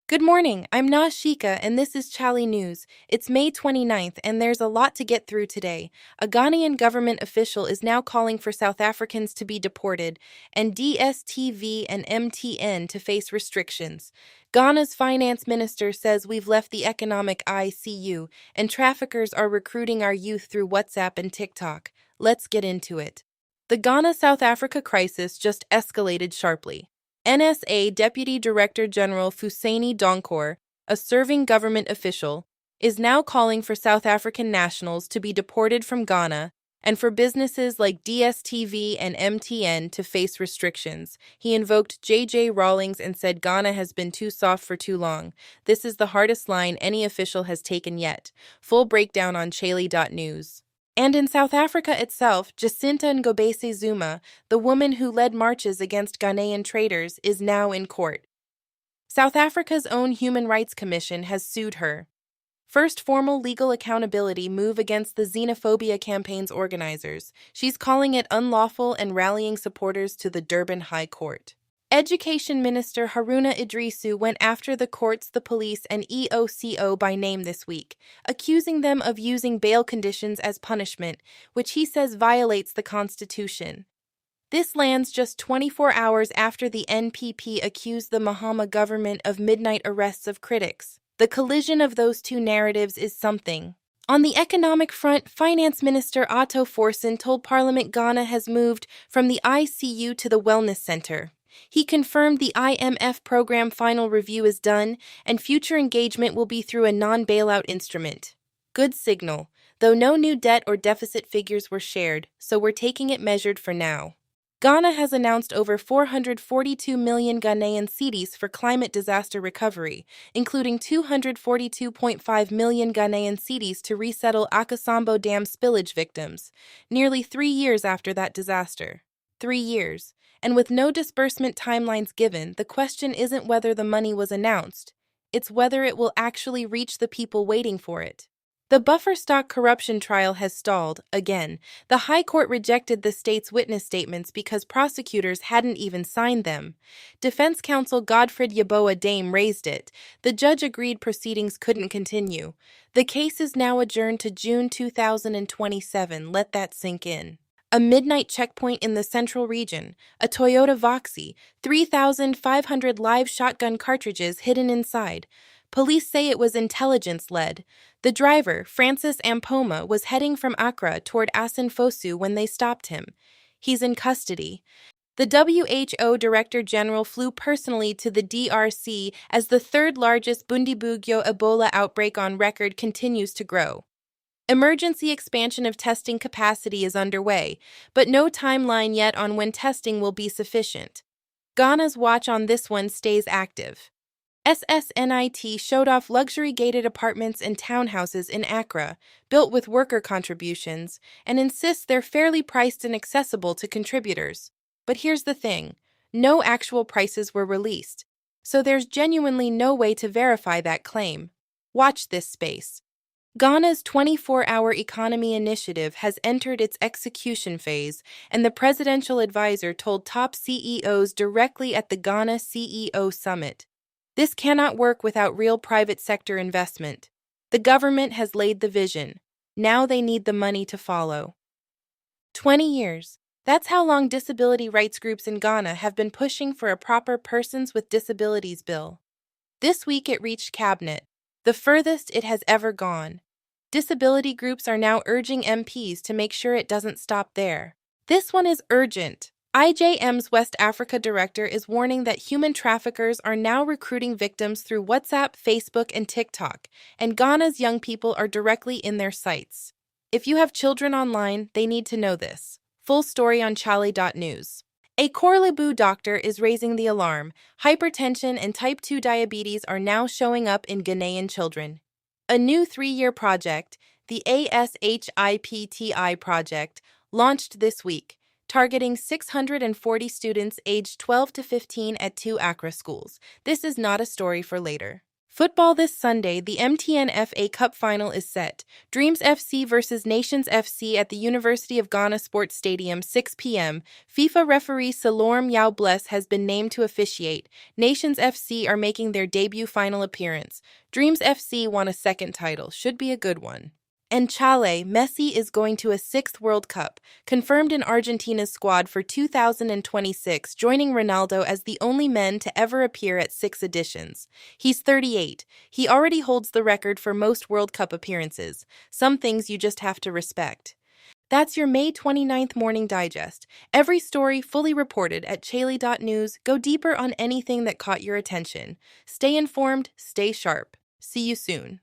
Good morning, I'm Nashika and this is Chale News. It's May 29th and there's a lot to get through today. A Ghanaian government official is now calling for South Africans to be deported and DSTV and MTN to face restrictions. Ghana's finance minister says we've left the economic ICU and traffickers are recruiting our youth through WhatsApp and TikTok. Let's get into it. The Ghana-South Africa crisis just escalated sharply. NSA Deputy Director General Fuseni Donkor, a serving government official, is now calling for South African nationals to be deported from Ghana and for businesses like DSTV and MTN to face restrictions. He invoked J.J. Rawlings and said Ghana has been too soft for too long. This is the hardest line any official has taken yet. Full breakdown on Chale.news. And in South Africa itself, Jacinta Ngobese Zuma, the woman who led marches against Ghanaian traders, is now in court. South Africa's own Human Rights Commission has sued her. First formal legal accountability move against the xenophobia campaign's organizers. She's calling it unlawful and rallying supporters to the Durban High Court. Education Minister Haruna Idrisu went after the courts, the police, and EOCO by name this week, accusing them of using bail conditions as punishment, which he says violates the Constitution. This lands just 24 hours after the NPP accused the Mahama government of midnight arrests of critics. The collision of those two narratives is something. On the economic front, Finance Minister Otto Forson told Parliament Ghana has moved from the ICU to the Wellness Center. He confirmed the IMF program final review is done and future engagement will be through a non-bailout instrument. Good signal, though no new debt or deficit figures were shared, so we're taking it measured for now. Ghana has announced over 442 million Ghanaian cedis for climate disaster recovery, including 242.5 million Ghanaian cedis to resettle Akosombo Dam spillage victims, nearly 3 years after that disaster. 3 years. And with no disbursement timelines given, the question isn't whether the money was announced, it's whether it will actually reach the people waiting for it. The buffer stock corruption trial has stalled, again. The High Court rejected the state's witness statements because prosecutors hadn't even signed them. Defense counsel Godfred Yeboah Dame raised it. The judge agreed proceedings couldn't continue. The case is now adjourned to June 2027. Let that sink in. A midnight checkpoint in the central region, a Toyota Voxy, 3,500 live shotgun cartridges hidden inside. Police say it was intelligence-led. The driver, Francis Ampoma, was heading from Accra toward Asinfosu when they stopped him. He's in custody. The WHO Director General flew personally to the DRC as the third-largest Bundibugyo Ebola outbreak on record continues to grow. Emergency expansion of testing capacity is underway, but no timeline yet on when testing will be sufficient. Ghana's watch on this one stays active. SSNIT showed off luxury gated apartments and townhouses in Accra, built with worker contributions, and insists they're fairly priced and accessible to contributors. But here's the thing, no actual prices were released, so there's genuinely no way to verify that claim. Watch this space. Ghana's 24-hour economy initiative has entered its execution phase, and the presidential advisor told top CEOs directly at the Ghana CEO Summit. This cannot work without real private sector investment. The government has laid the vision. Now they need the money to follow. 20 years. That's how long disability rights groups in Ghana have been pushing for a proper Persons with Disabilities bill. This week it reached Cabinet, the furthest it has ever gone. Disability groups are now urging MPs to make sure it doesn't stop there. This one is urgent. IJM's West Africa director is warning that human traffickers are now recruiting victims through WhatsApp, Facebook, and TikTok, and Ghana's young people are directly in their sights. If you have children online, they need to know this. Full story on Chale.news. A Korle-Bu doctor is raising the alarm. Hypertension and type 2 diabetes are now showing up in Ghanaian children. A new 3-year project, the ASHIPTI project, launched this week, targeting 640 students aged 12 to 15 at 2 Accra schools. This is not a story for later. Football this Sunday, the MTN FA Cup final is set. Dreams FC versus Nations FC at the University of Ghana Sports Stadium, 6 p.m. FIFA referee Salorm Yao Bless has been named to officiate. Nations FC are making their debut final appearance. Dreams FC won a second title. Should be a good one. And Chale, Messi is going to a sixth World Cup, confirmed in Argentina's squad for 2026, joining Ronaldo as the only men to ever appear at 6 editions. He's 38. He already holds the record for most World Cup appearances, some things you just have to respect. That's your May 29th morning digest. Every story fully reported at Chale.news. Go deeper on anything that caught your attention. Stay informed, stay sharp. See you soon.